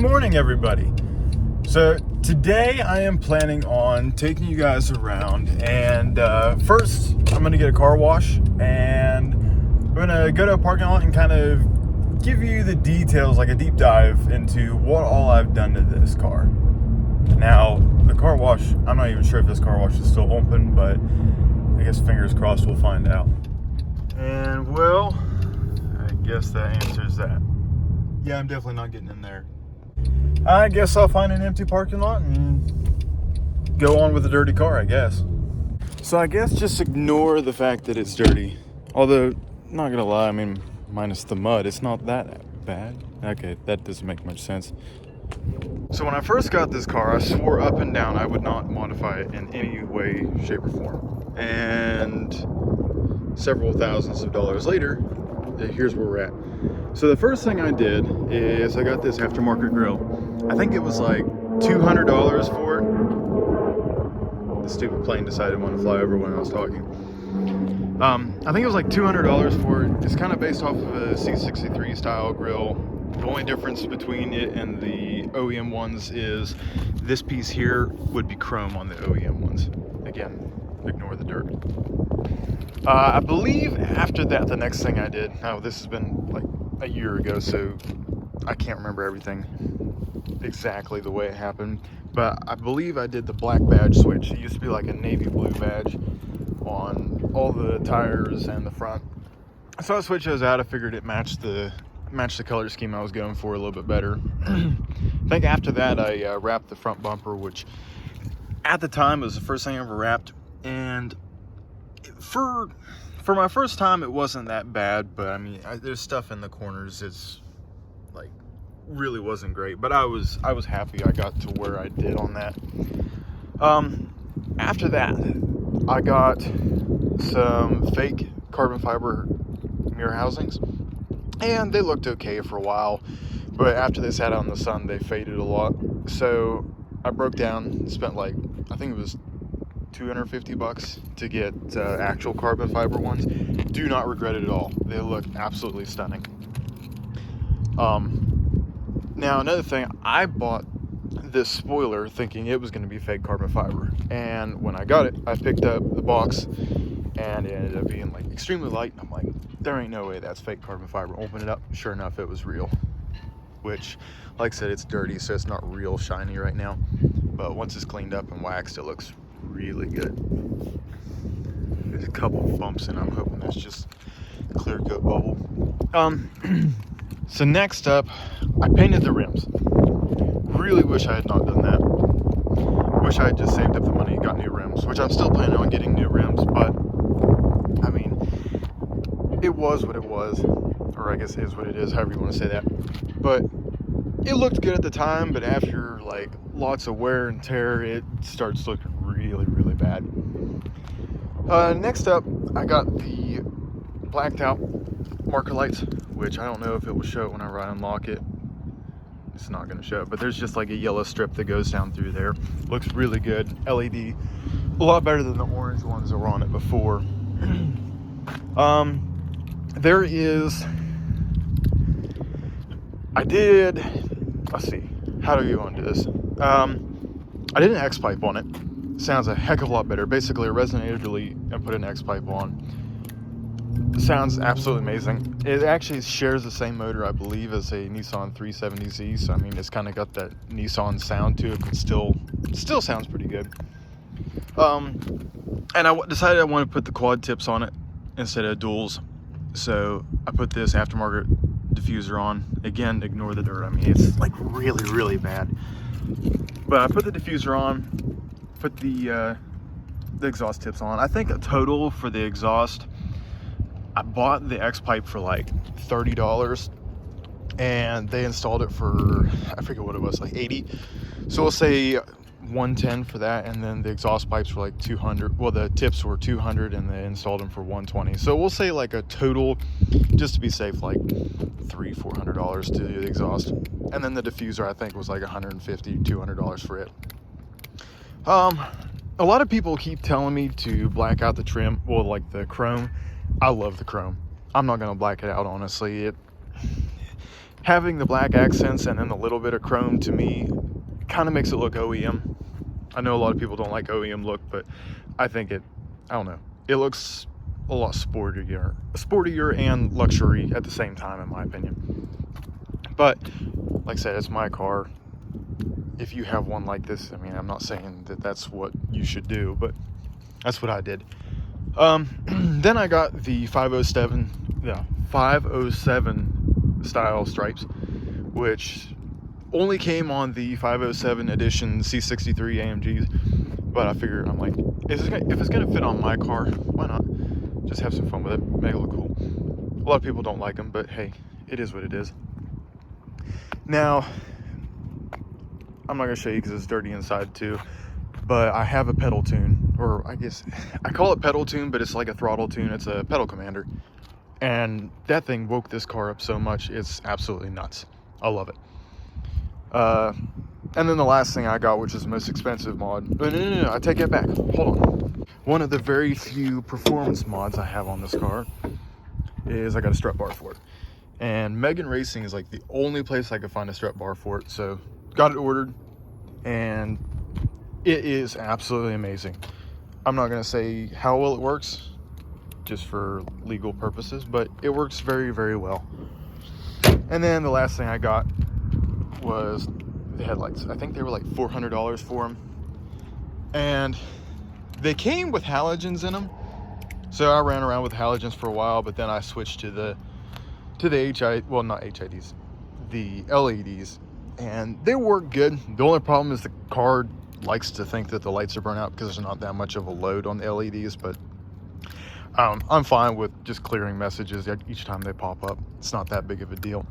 morning, everybody. So today I am planning on taking you guys around, and first I'm going to get a car wash, and I'm going to go to a parking lot and kind of give you the details, like a deep dive into what all I've done to this car. Now, the car wash, I'm not even sure if this car wash is still open, but I guess fingers crossed we'll find out. And well, I guess that answers that. Yeah, I'm definitely not getting in there. I guess I'll find an empty parking lot and go on with a dirty car, I guess. So I guess just ignore the fact that it's dirty. Although, not gonna lie, I mean, minus the mud, it's not that bad. Okay, that doesn't make much sense. So when I first got this car, I swore up and down I would not modify it in any way, shape, or form. And several thousands of dollars later, here's where we're at. So the first thing I did is I got this aftermarket grill. I think it was like $200 for it. The stupid plane decided it wanted to fly over when I was talking. I think it was like $200 for it. It's kind of based off of a C63 style grill. The only difference between it and the OEM ones is this piece here would be chrome on the OEM ones. Again, ignore the dirt. I believe after that, the next thing I did, now this has been like a year ago, so I can't remember everything exactly the way it happened, but I believe I did the black badge switch. It used to be like a navy blue badge on all the tires and the front. So I switched those out. I figured it matched the color scheme I was going for a little bit better. I think after that I wrapped the front bumper, which at the time was the first thing I ever wrapped, and for my first time it wasn't that bad, but I mean there's stuff in the corners it's like really wasn't great, but I was happy I got to where I did on that. After that I got some fake carbon fiber mirror housings, and they looked okay for a while, but after they sat out in the sun they faded a lot. So I broke down, spent like, I think it was $250 to get actual carbon fiber ones. Do not regret it at all. They look absolutely stunning. Now another thing, I bought this spoiler thinking it was going to be fake carbon fiber, and when I got it, I picked up the box and it ended up being like extremely light. I'm like, there ain't no way that's fake carbon fiber. Open it up, sure enough it was real, which, like I said, it's dirty, so it's not real shiny right now, but once it's cleaned up and waxed, it looks really good. There's a couple bumps and I'm hoping that's just clear coat bubble. So next up, I painted the rims. Really wish I had not done that. Wish I had just saved up the money and got new rims, which I'm still planning on getting new rims, but I mean, it was what it was, or I guess it is what it is, however you want to say that. But it looked good at the time, but after like lots of wear and tear, it starts looking really, really bad. Next up, I got the blacked out marker lights, which I don't know if it will show it whenever I unlock it. It's not going to show it, but there's just like a yellow strip that goes down through there. Looks really good. LED, a lot better than the orange ones that were on it before. There is, let's see, how do you want to do this? I did an X-pipe on it. Sounds a heck of a lot better. Basically a resonator delete and put an X-pipe on. Sounds absolutely amazing. It actually shares the same motor, I believe, as a Nissan 370Z, so I mean it's kind of got that Nissan sound to it, but still sounds pretty good. And I decided I want to put the quad tips on it instead of duals, so I put this aftermarket diffuser on. Again, ignore the dirt. I mean, it's like really, really bad. But I put the diffuser on, put the exhaust tips on. I think a total for the exhaust, I bought the X-pipe for like $30, and they installed it for, I forget what it was, like 80. So we'll say 110 for that, and then the exhaust pipes were like 200. Well, the tips were 200 and they installed them for 120. So we'll say like a total, just to be safe, like $300-400 to do the exhaust. And then the diffuser I think was like $150-200 for it. A lot of people keep telling me to black out the trim, well, like the chrome. I love the chrome. I'm not gonna black it out, honestly. having the black accents and then the little bit of chrome, to me, kind of makes it look OEM. I know a lot of people don't like OEM look, but I think I don't know, it looks a lot sportier and luxury at the same time, in my opinion. But like I said, it's my car. If you have one like this, I mean, I'm not saying that that's what you should do, but that's what I did. Then I got the 507 style stripes, which only came on the 507 edition C63 AMGs. But I figured, I'm like, if it's gonna fit on my car, why not just have some fun with it, make it look cool. A lot of people don't like them, but hey, it is what it is. Now, I'm not gonna show you because it's dirty inside too, but I have a pedal tune, or I guess I call it pedal tune, but it's like a throttle tune. It's a pedal commander, and that thing woke this car up so much, it's absolutely nuts. I love it. And then the last thing I got, which is the most expensive mod. No, I take it back. Hold on. One of the very few performance mods I have on this car is I got a strut bar for it. And Megan Racing is like the only place I could find a strut bar for it. So got it ordered, and it is absolutely amazing. I'm not going to say how well it works, just for legal purposes, but it works very, very well. And then the last thing I got was the headlights. I think they were like $400 for them, and they came with halogens in them. So I ran around with halogens for a while, but then I switched to the not HIDs, the LEDs, and they work good. The only problem is the car likes to think that the lights are burnt out because there's not that much of a load on the LEDs, but I'm fine with just clearing messages each time they pop up. It's not that big of a deal.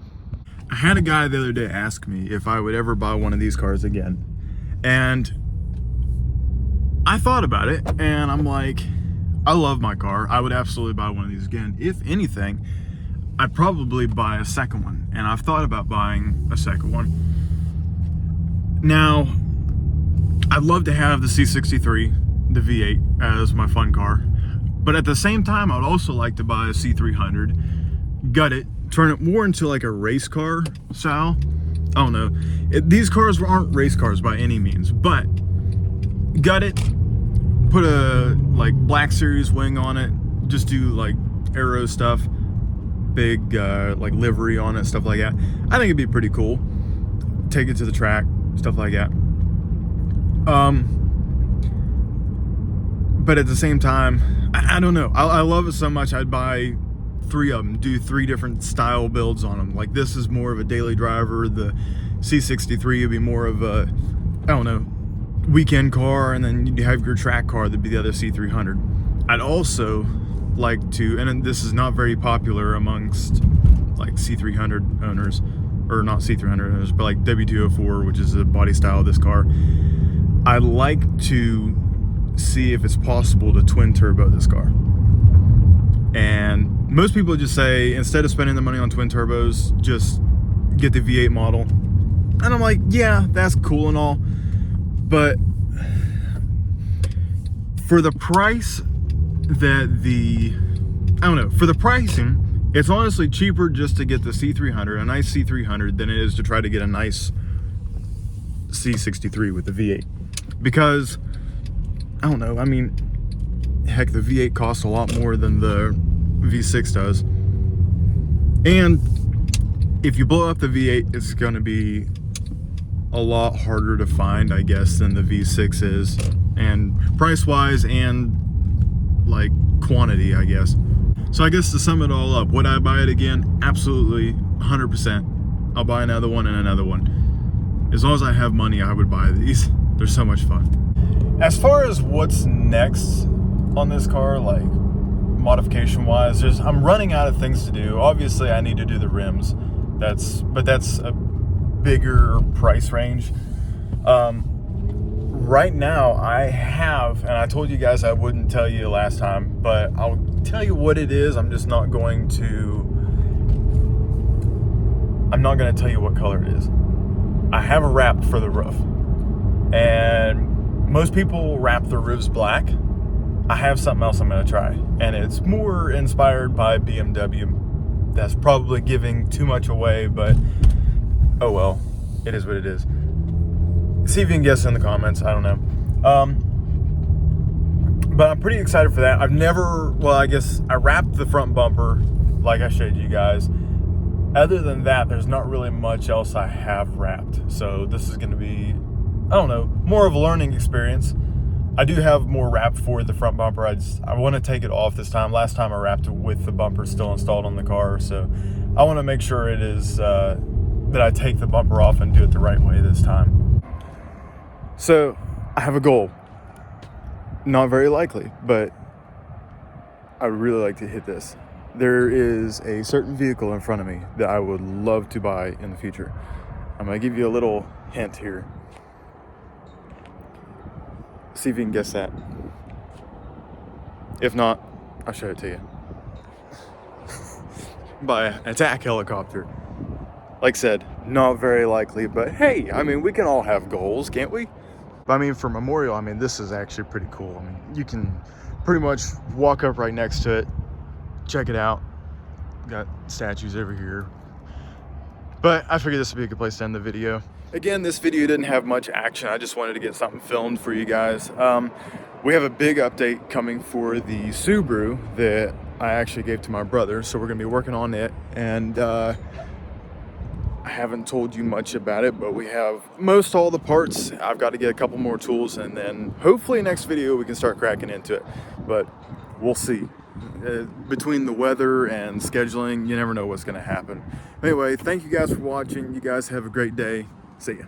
I had a guy the other day ask me if I would ever buy one of these cars again, and I thought about it, and I'm like, I love my car. I would absolutely buy one of these again. If anything, I'd probably buy a second one, and I've thought about buying a second one. Now, I'd love to have the C63, the V8, as my fun car, but at the same time, I'd also like to buy a C300, gut it, turn it more into like a race car style. I don't know. These cars aren't race cars by any means, but gut it, put a like Black Series wing on it, just do like aero stuff, big like livery on it, stuff like that. I think it'd be pretty cool. Take it to the track, stuff like that. But at the same time, I don't know. I love it so much, I'd buy 3 of them, do 3 different style builds on them. Like, this is more of a daily driver. The C63 would be more of a, I don't know, weekend car, and then you have your track car that'd be the other C300. I'd also like to, and this is not very popular amongst like C300 owners, or not C300 owners, but like W204, which is the body style of this car. I'd like to see if it's possible to twin turbo this car. And most people just say, instead of spending the money on twin turbos, just get the V8 model. And I'm like, yeah, that's cool and all, but for the price that for the pricing, it's honestly cheaper just to get the C300, a nice C300, than it is to try to get a nice C63 with the V8. Because, I don't know, I mean, heck, the V8 costs a lot more than the V6 does. And if you blow up the V8, it's going to be a lot harder to find, I guess, than the V6 is. And price-wise and, like, quantity, I guess. So I guess to sum it all up, would I buy it again? Absolutely, 100%. I'll buy another one and another one. As long as I have money, I would buy these. They're so much fun. As far as what's next on this car, like modification wise, I'm running out of things to do. Obviously I need to do the rims. That's a bigger price range. Right now I have, and I told you guys I wouldn't tell you last time, but I'll tell you what it is. I'm not going to tell you what color it is. I have a wrap for the roof, and most people wrap their roofs black. I have something else I'm going to try, and it's more inspired by BMW. that's probably giving too much away, but oh well, it is what it is. See if you can guess in the comments. I don't know. But I'm pretty excited for that. I guess I wrapped the front bumper like I showed you guys. Other than that, there's not really much else I have wrapped. So this is going to be, I don't know, more of a learning experience. I do have more wrap for the front bumper. I want to take it off this time. Last time I wrapped it with the bumper still installed on the car. So I want to make sure it is that I take the bumper off and do it the right way this time. So I have a goal. Not very likely, but I would really like to hit this. There is a certain vehicle in front of me that I would love to buy in the future. I'm going to give you a little hint here. See if you can guess that. If not, I'll show it to you. Buy an attack helicopter. Like I said, not very likely, but hey, I mean, we can all have goals, can't we? But I mean, for Memorial, I mean, this is actually pretty cool. I mean, you can pretty much walk up right next to it, check it out. Got statues over here. But I figured this would be a good place to end the video. Again, this video didn't have much action. I just wanted to get something filmed for you guys. We have a big update coming for the Subaru that I actually gave to my brother. So we're gonna be working on it. And I haven't told you much about it, but we have most all the parts. I've got to get a couple more tools, and then hopefully next video we can start cracking into it, but we'll see. Between the weather and scheduling, you never know what's going to happen. Anyway, thank you guys for watching. You guys have a great day. See ya.